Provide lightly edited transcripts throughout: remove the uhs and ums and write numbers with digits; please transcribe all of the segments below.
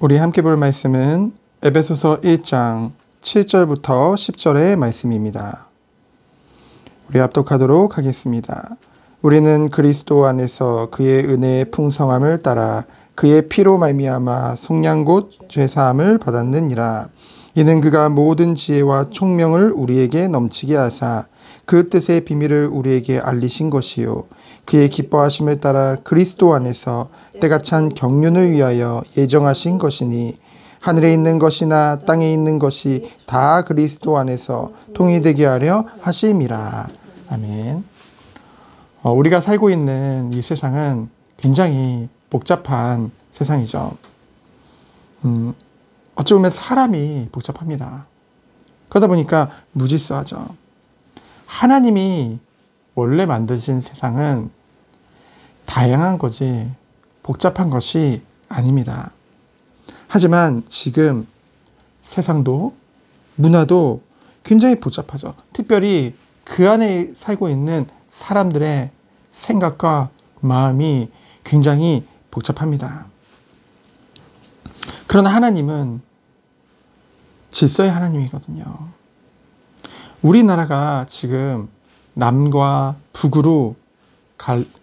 우리 함께 볼 말씀은 에베소서 1장 7절부터 10절의 말씀입니다. 우리 합독하도록 하겠습니다. 우리는 그리스도 안에서 그의 은혜의 풍성함을 따라 그의 피로 말미암아 속량 곧 죄사함을 받았느니라. 이는 그가 모든 지혜와 총명을 우리에게 넘치게 하사 그 뜻의 비밀을 우리에게 알리신 것이요 그의 기뻐하심을 따라 그리스도 안에서 때가 찬 경륜을 위하여 예정하신 것이니 하늘에 있는 것이나 땅에 있는 것이 다 그리스도 안에서 통일되게 하려 하심이라. 아멘. 우리가 살고 있는 이 세상은 굉장히 복잡한 세상이죠. 어찌 보면 사람이 복잡합니다. 그러다 보니까 무질서하죠. 하나님이 원래 만드신 세상은 다양한 거지 복잡한 것이 아닙니다. 하지만 지금 세상도 문화도 굉장히 복잡하죠. 특별히 그 안에 살고 있는 사람들의 생각과 마음이 굉장히 복잡합니다. 그러나 하나님은 질서의 하나님이거든요. 우리나라가 지금 남과 북으로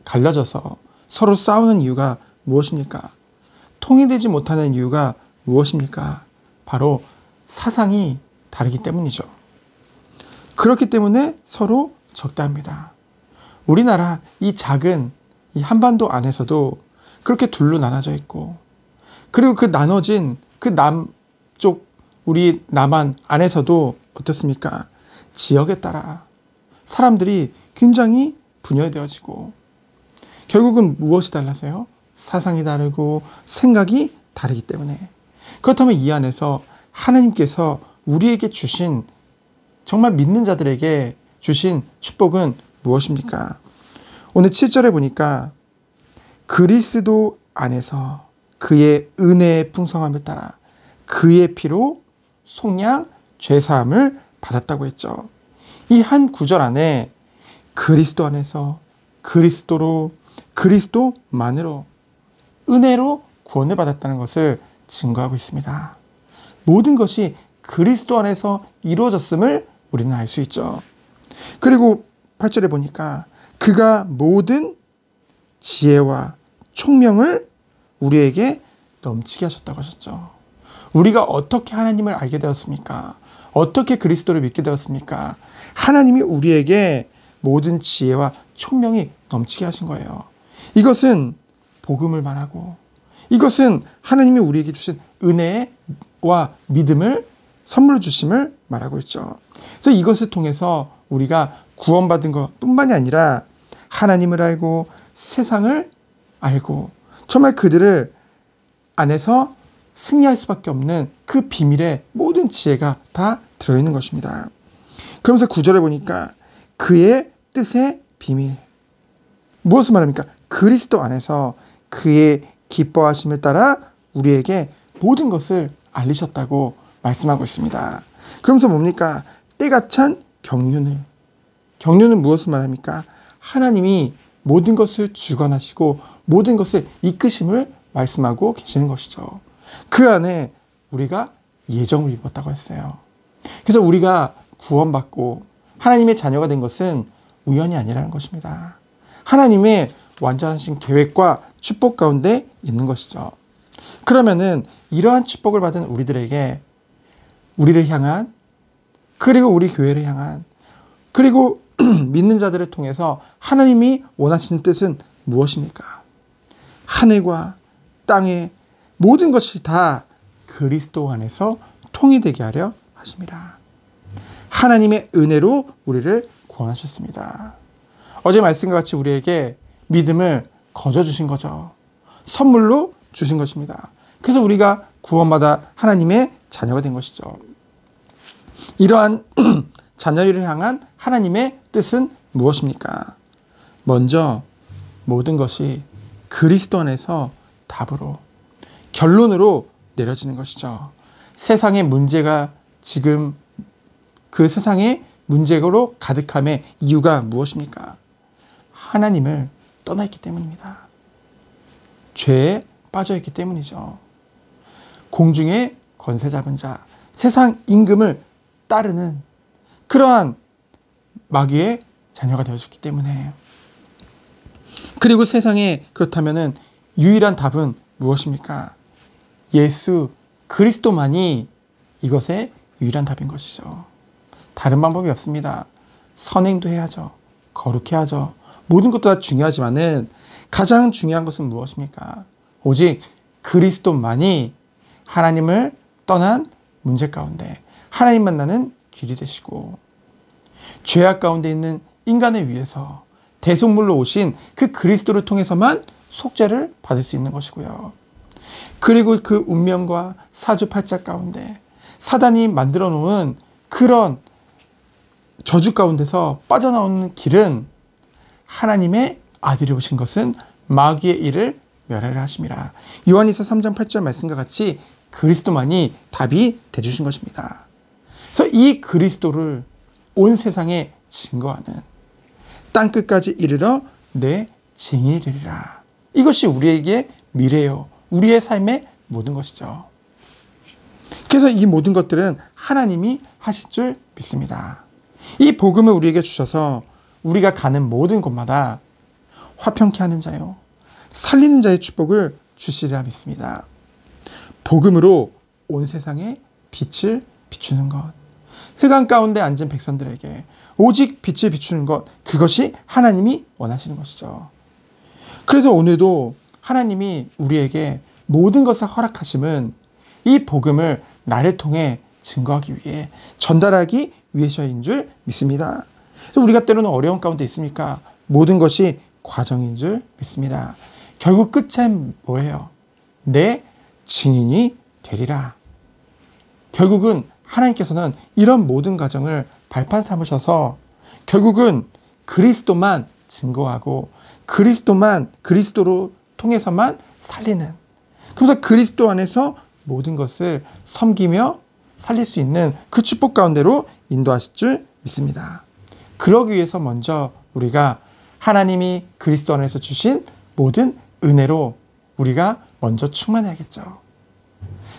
갈라져서 서로 싸우는 이유가 무엇입니까? 통일되지 못하는 이유가 무엇입니까? 바로 사상이 다르기 때문이죠. 그렇기 때문에 서로 적대합니다. 우리나라 이 작은 이 한반도 안에서도 그렇게 둘로 나눠져 있고, 그리고 그 나눠진 그 남쪽 우리 남한 안에서도 어떻습니까? 지역에 따라 사람들이 굉장히 분열되어지고, 결국은 무엇이 달라서요? 사상이 다르고 생각이 다르기 때문에. 그렇다면 이 안에서 하나님께서 우리에게 주신, 정말 믿는 자들에게 주신 축복은 무엇입니까? 오늘 7절에 보니까 그리스도 안에서 그의 은혜의 풍성함을 따라 그의 피로 속량 죄사함을 받았다고 했죠. 이 한 구절 안에 그리스도 안에서 그리스도로 그리스도만으로 은혜로 구원을 받았다는 것을 증거하고 있습니다. 모든 것이 그리스도 안에서 이루어졌음을 우리는 알 수 있죠. 그리고 8절에 보니까 그가 모든 지혜와 총명을 우리에게 넘치게 하셨다고 하셨죠. 우리가 어떻게 하나님을 알게 되었습니까? 어떻게 그리스도를 믿게 되었습니까? 하나님이 우리에게 모든 지혜와 총명이 넘치게 하신 거예요. 이것은 복음을 말하고, 이것은 하나님이 우리에게 주신 은혜와 믿음을 선물로 주심을 말하고 있죠. 그래서 이것을 통해서 우리가 구원받은 것뿐만이 아니라 하나님을 알고 세상을 알고 정말 그들을 안에서 승리할 수밖에 없는 그 비밀의 모든 지혜가 다 들어있는 것입니다. 그러면서 9절에 보니까 그의 뜻의 비밀. 무엇을 말합니까? 그리스도 안에서 그의 기뻐하심을 따라 우리에게 모든 것을 알리셨다고 말씀하고 있습니다. 그러면서 뭡니까? 때가 찬 경륜을. 경륜은 무엇을 말합니까? 하나님이 모든 것을 주관하시고 모든 것을 이끄심을 말씀하고 계시는 것이죠. 그 안에 우리가 예정을 입었다고 했어요. 그래서 우리가 구원받고 하나님의 자녀가 된 것은 우연이 아니라는 것입니다. 하나님의 완전하신 계획과 축복 가운데 있는 것이죠. 그러면은 이러한 축복을 받은 우리들에게 우리를 향한, 그리고 우리 교회를 향한, 그리고 믿는 자들을 통해서 하나님이 원하시는 뜻은 무엇입니까? 하늘과 땅의 모든 것이 다 그리스도 안에서 통일되게 하려 하심이라. 하나님의 은혜로 우리를 구원하셨습니다. 어제 말씀과 같이 우리에게 믿음을 거저 주신 거죠. 선물로 주신 것입니다. 그래서 우리가 구원받아 하나님의 자녀가 된 것이죠. 이러한 자녀를 향한 하나님의 뜻은 무엇입니까? 먼저 모든 것이 그리스도 안에서 답으로, 결론으로 내려지는 것이죠. 세상의 문제가 지금 그 세상의 문제로 가득함의 이유가 무엇입니까? 하나님을 떠나 있기 때문입니다. 죄에 빠져 있기 때문이죠. 공중의 권세 잡은 자, 세상 임금을 따르는 그러한 마귀의 자녀가 되어줬기 때문에. 그리고 세상에 그렇다면은 유일한 답은 무엇입니까? 예수 그리스도만이 이것의 유일한 답인 것이죠. 다른 방법이 없습니다. 선행도 해야죠. 거룩해야죠. 모든 것도 다 중요하지만은 가장 중요한 것은 무엇입니까? 오직 그리스도만이 하나님을 떠난 문제 가운데 하나님 만나는 길이 되시고, 죄악 가운데 있는 인간을 위해서 대속물로 오신 그 그리스도를 통해서만 속죄를 받을 수 있는 것이고요. 그리고 그 운명과 사주팔자 가운데 사단이 만들어 놓은 그런 저주 가운데서 빠져나오는 길은 하나님의 아들이 오신 것은 마귀의 일을 멸하려 하심이라. 요한일서 3장 8절 말씀과 같이 그리스도만이 답이 되주신 것입니다. 그래서 이 그리스도를 온 세상에 증거하는, 땅끝까지 이르러 내 증인이 되리라. 이것이 우리에게 미래요, 우리의 삶의 모든 것이죠. 그래서 이 모든 것들은 하나님이 하실 줄 믿습니다. 이 복음을 우리에게 주셔서 우리가 가는 모든 곳마다 화평케 하는 자요, 살리는 자의 축복을 주시리라 믿습니다. 복음으로 온 세상에 빛을 비추는 것, 흑암 가운데 앉은 백성들에게 오직 빛을 비추는 것, 그것이 하나님이 원하시는 것이죠. 그래서 오늘도 하나님이 우리에게 모든 것을 허락하심은 이 복음을 나를 통해 증거하기 위해, 전달하기 위해서인 줄 믿습니다. 그래서 우리가 때로는 어려운 가운데 있습니까? 모든 것이 과정인 줄 믿습니다. 결국 끝은 뭐예요? 내 증인이 되리라. 결국은 하나님께서는 이런 모든 과정을 발판 삼으셔서 결국은 그리스도만 증거하고 그리스도로 통해서만 살리는, 그래서 그리스도 안에서 모든 것을 섬기며 살릴 수 있는 그 축복 가운데로 인도하실 줄 믿습니다. 그러기 위해서 먼저 우리가 하나님이 그리스도 안에서 주신 모든 은혜로 우리가 먼저 충만해야겠죠.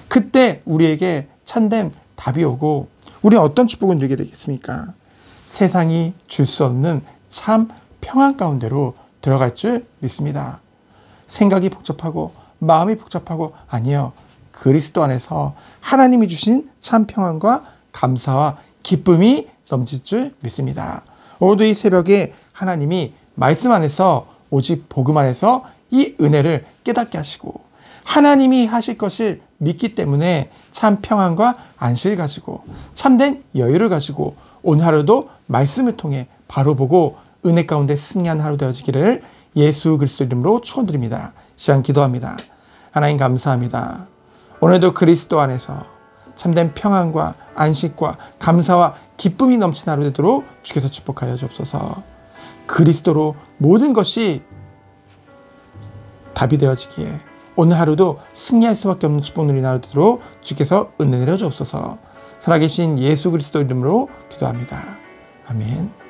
그때 우리에게 참된 답이 오고 우리는 어떤 축복을 누리게 되겠습니까? 세상이 줄 수 없는 참 평안 가운데로 들어갈 줄 믿습니다. 생각이 복잡하고 마음이 복잡하고, 아니요, 그리스도 안에서 하나님이 주신 참 평안과 감사와 기쁨이 넘칠 줄 믿습니다. 오늘도 이 새벽에 하나님이 말씀 안에서, 오직 복음 안에서 이 은혜를 깨닫게 하시고 하나님이 하실 것을 믿기 때문에 참 평안과 안식을 가지고 참된 여유를 가지고 오늘 하루도 말씀을 통해 바로 보고 은혜 가운데 승리한 하루 되어지기를 예수 그리스도 이름으로 축원드립니다. 시간 기도합니다. 하나님 감사합니다. 오늘도 그리스도 안에서 참된 평안과 안식과 감사와 기쁨이 넘치는 하루 되도록 주께서 축복하여 주옵소서. 그리스도로 모든 것이 답이 되어지기에 오늘 하루도 승리할 수밖에 없는 축복 누리는 하루 되도록 주께서 은혜 내려 주옵소서. 살아계신 예수 그리스도 이름으로 기도합니다. 아멘.